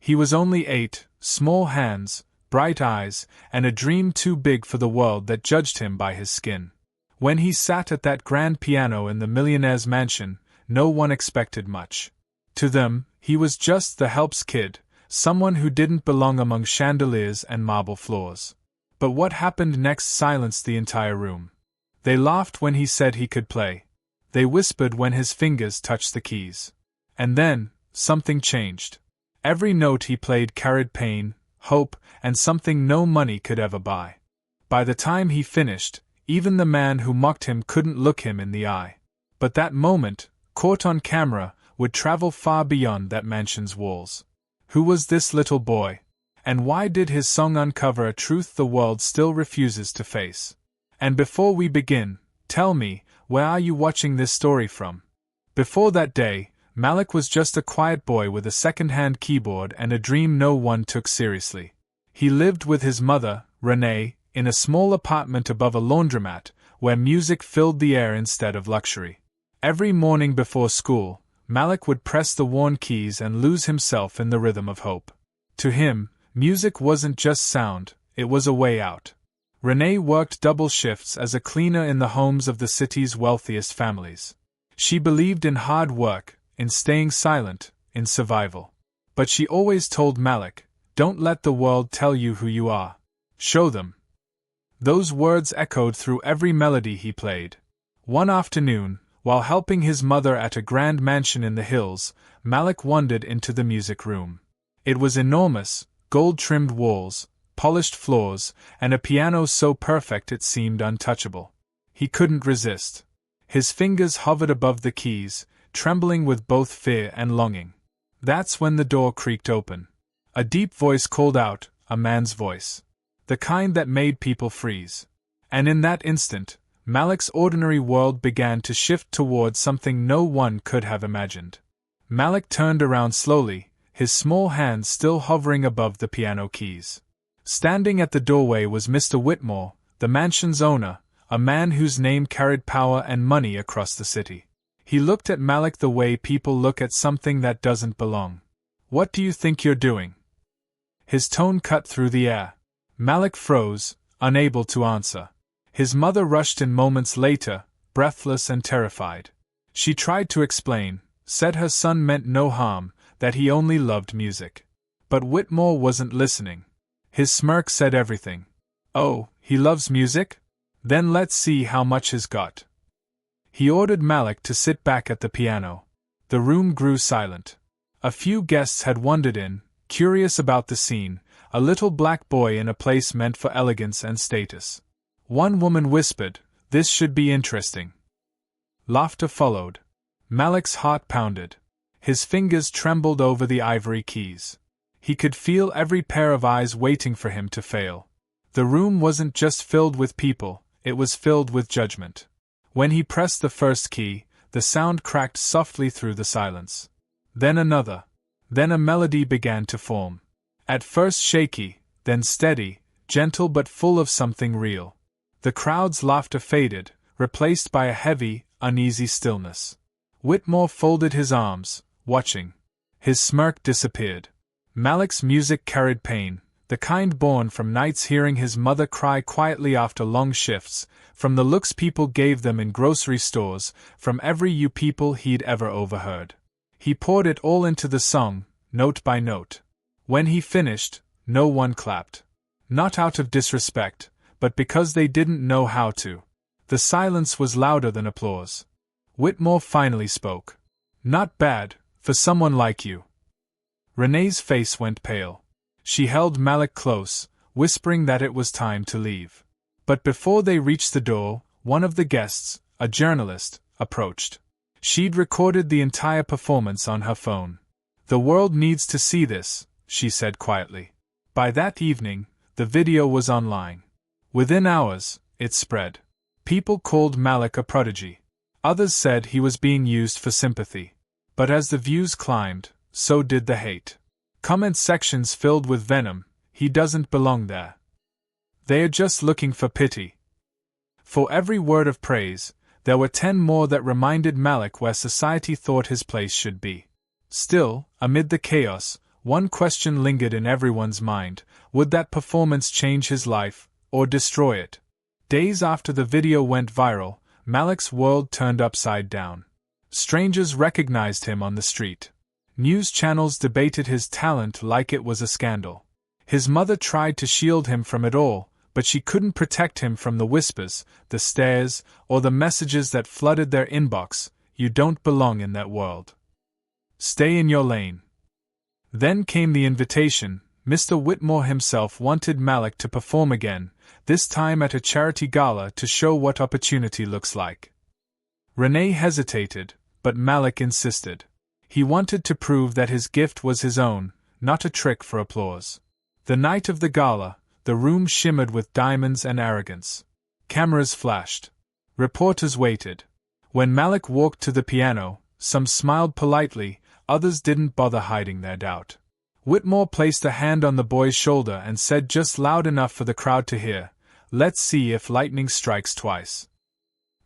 He was only 8, small hands, bright eyes, and a dream too big for the world that judged him by his skin. When he sat at that grand piano in the millionaire's mansion, no one expected much. To them, he was just the help's kid, someone who didn't belong among chandeliers and marble floors. But what happened next silenced the entire room. They laughed when he said he could play. They whispered when his fingers touched the keys. And then, something changed. Every note he played carried pain, hope, and something no money could ever buy. By the time he finished, even the man who mocked him couldn't look him in the eye. But that moment, caught on camera, would travel far beyond that mansion's walls. Who was this little boy? And why did his song uncover a truth the world still refuses to face? And before we begin, tell me, where are you watching this story from? Before that day, Malik was just a quiet boy with a second-hand keyboard and a dream no one took seriously. He lived with his mother, Renee, in a small apartment above a laundromat, where music filled the air instead of luxury. Every morning before school, Malik would press the worn keys and lose himself in the rhythm of hope. To him, music wasn't just sound, it was a way out. Renee worked double shifts as a cleaner in the homes of the city's wealthiest families. She believed in hard work, in staying silent, in survival. But she always told Malik, "Don't let the world tell you who you are. Show them." Those words echoed through every melody he played. One afternoon, while helping his mother at a grand mansion in the hills, Malik wandered into the music room. It was enormous, gold-trimmed walls, polished floors, and a piano so perfect it seemed untouchable. He couldn't resist. His fingers hovered above the keys, trembling with both fear and longing. That's when the door creaked open. A deep voice called out, a man's voice. The kind that made people freeze. And in that instant, Malik's ordinary world began to shift toward something no one could have imagined. Malik turned around slowly, his small hands still hovering above the piano keys. Standing at the doorway was Mr. Whitmore, the mansion's owner, a man whose name carried power and money across the city. He looked at Malik the way people look at something that doesn't belong. "What do you think you're doing?" His tone cut through the air. Malik froze, unable to answer. His mother rushed in moments later, breathless and terrified. She tried to explain, said her son meant no harm, that he only loved music. But Whitmore wasn't listening. His smirk said everything. "Oh, he loves music? Then let's see how much he's got." He ordered Malik to sit back at the piano. The room grew silent. A few guests had wandered in, curious about the scene, a little black boy in a place meant for elegance and status. One woman whispered, "This should be interesting." Laughter followed. Malik's heart pounded. His fingers trembled over the ivory keys. He could feel every pair of eyes waiting for him to fail. The room wasn't just filled with people, it was filled with judgment. When he pressed the first key, the sound cracked softly through the silence. Then another. Then a melody began to form. At first shaky, then steady, gentle but full of something real. The crowd's laughter faded, replaced by a heavy, uneasy stillness. Whitmore folded his arms, watching. His smirk disappeared. Malik's music carried pain, the kind born from nights hearing his mother cry quietly after long shifts, from the looks people gave them in grocery stores, from every "you people" he'd ever overheard. He poured it all into the song, note by note. When he finished, no one clapped. Not out of disrespect, but because they didn't know how to. The silence was louder than applause. Whitmore finally spoke. "Not bad, for someone like you." Renee's face went pale. She held Malik close, whispering that it was time to leave. But before they reached the door, one of the guests, a journalist, approached. She'd recorded the entire performance on her phone. "The world needs to see this," she said quietly. By that evening, the video was online. Within hours, it spread. People called Malik a prodigy. Others said he was being used for sympathy. But as the views climbed, so did the hate. Comment sections filled with venom. "He doesn't belong there. They're just looking for pity." For every word of praise, there were 10 more that reminded Malik where society thought his place should be. Still, amid the chaos, one question lingered in everyone's mind: would that performance change his life, or destroy it? Days after the video went viral, Malik's world turned upside down. Strangers recognized him on the street. News channels debated his talent like it was a scandal. His mother tried to shield him from it all, but she couldn't protect him from the whispers, the stares, or the messages that flooded their inbox: "You don't belong in that world. Stay in your lane." Then came the invitation. Mr. Whitmore himself wanted Malik to perform again, this time at a charity gala, to show what opportunity looks like. Renee hesitated, but Malik insisted. He wanted to prove that his gift was his own, not a trick for applause. The night of the gala, the room shimmered with diamonds and arrogance. Cameras flashed. Reporters waited. When Malik walked to the piano, some smiled politely, others didn't bother hiding their doubt. Whitmore placed a hand on the boy's shoulder and said just loud enough for the crowd to hear, "Let's see if lightning strikes twice."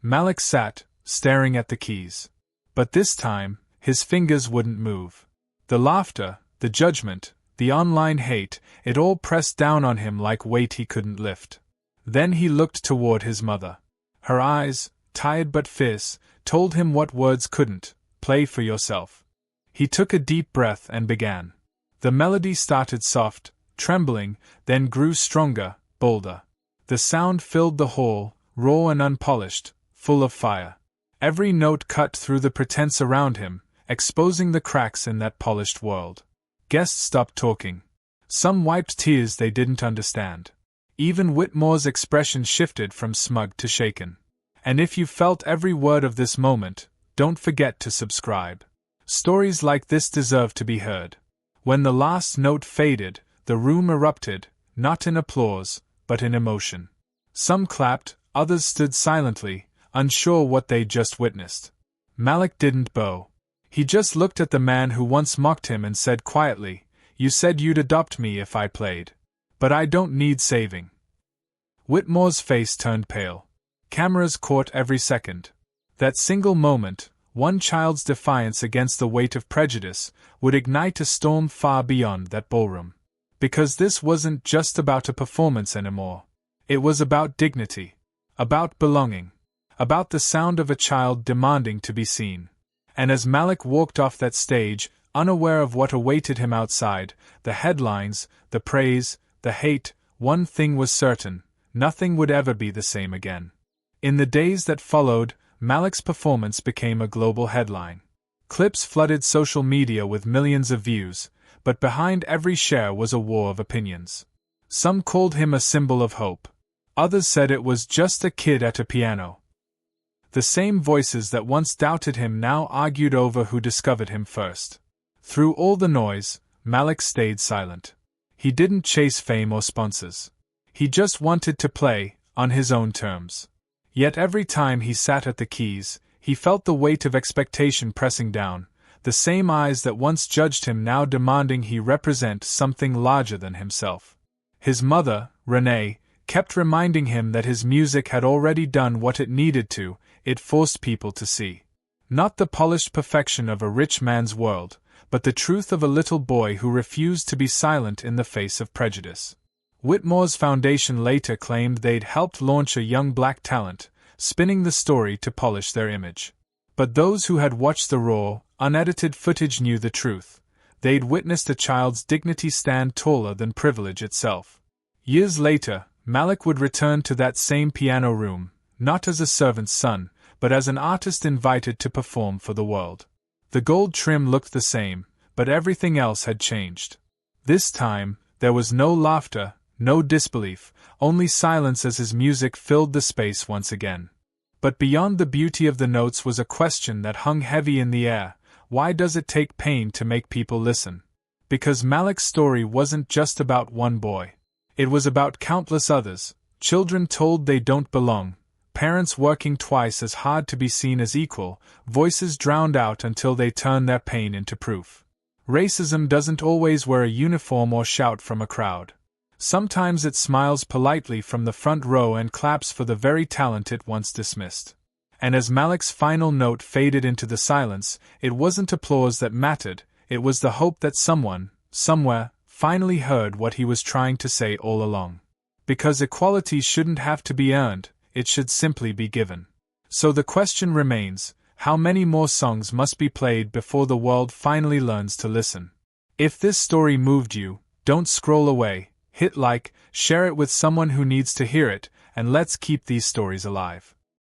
Malik sat, staring at the keys. But this time, his fingers wouldn't move. The laughter, the judgment, the online hate, it all pressed down on him like weight he couldn't lift. Then he looked toward his mother. Her eyes, tired but fierce, told him what words couldn't: play for yourself. He took a deep breath and began. The melody started soft, trembling, then grew stronger, bolder. The sound filled the hall, raw and unpolished, full of fire. Every note cut through the pretense around him, exposing the cracks in that polished world. Guests stopped talking. Some wiped tears they didn't understand. Even Whitmore's expression shifted from smug to shaken. And if you felt every word of this moment, don't forget to subscribe. Stories like this deserve to be heard. When the last note faded, the room erupted, not in applause, but in emotion. Some clapped, others stood silently, unsure what they'd just witnessed. Malik didn't bow. He just looked at the man who once mocked him and said quietly, "You said you'd adopt me if I played. But I don't need saving." Whitmore's face turned pale. Cameras caught every second. That single moment, one child's defiance against the weight of prejudice, would ignite a storm far beyond that ballroom. Because this wasn't just about a performance anymore. It was about dignity. About belonging. About the sound of a child demanding to be seen. And as Malik walked off that stage, unaware of what awaited him outside, the headlines, the praise, the hate, one thing was certain: nothing would ever be the same again. In the days that followed, Malik's performance became a global headline. Clips flooded social media with millions of views, but behind every share was a war of opinions. Some called him a symbol of hope. Others said it was just a kid at a piano. The same voices that once doubted him now argued over who discovered him first. Through all the noise, Malik stayed silent. He didn't chase fame or sponsors. He just wanted to play, on his own terms. Yet every time he sat at the keys, he felt the weight of expectation pressing down, the same eyes that once judged him now demanding he represent something larger than himself. His mother, Renee, kept reminding him that his music had already done what it needed to. It forced people to see. Not the polished perfection of a rich man's world, but the truth of a little boy who refused to be silent in the face of prejudice. Whitmore's foundation later claimed they'd helped launch a young black talent, spinning the story to polish their image. But those who had watched the raw, unedited footage knew the truth. They'd witnessed a child's dignity stand taller than privilege itself. Years later, Malik would return to that same piano room, not as a servant's son, but as an artist invited to perform for the world. The gold trim looked the same, but everything else had changed. This time, there was no laughter, no disbelief, only silence as his music filled the space once again. But beyond the beauty of the notes was a question that hung heavy in the air: why does it take pain to make people listen? Because Malik's story wasn't just about one boy. It was about countless others, children told they don't belong, parents working twice as hard to be seen as equal, voices drowned out until they turn their pain into proof. Racism doesn't always wear a uniform or shout from a crowd. Sometimes it smiles politely from the front row and claps for the very talent it once dismissed. And as Malik's final note faded into the silence, it wasn't applause that mattered, it was the hope that someone, somewhere, finally heard what he was trying to say all along. Because equality shouldn't have to be earned, it should simply be given. So the question remains, how many more songs must be played before the world finally learns to listen? If this story moved you, don't scroll away, hit like, share it with someone who needs to hear it, and let's keep these stories alive.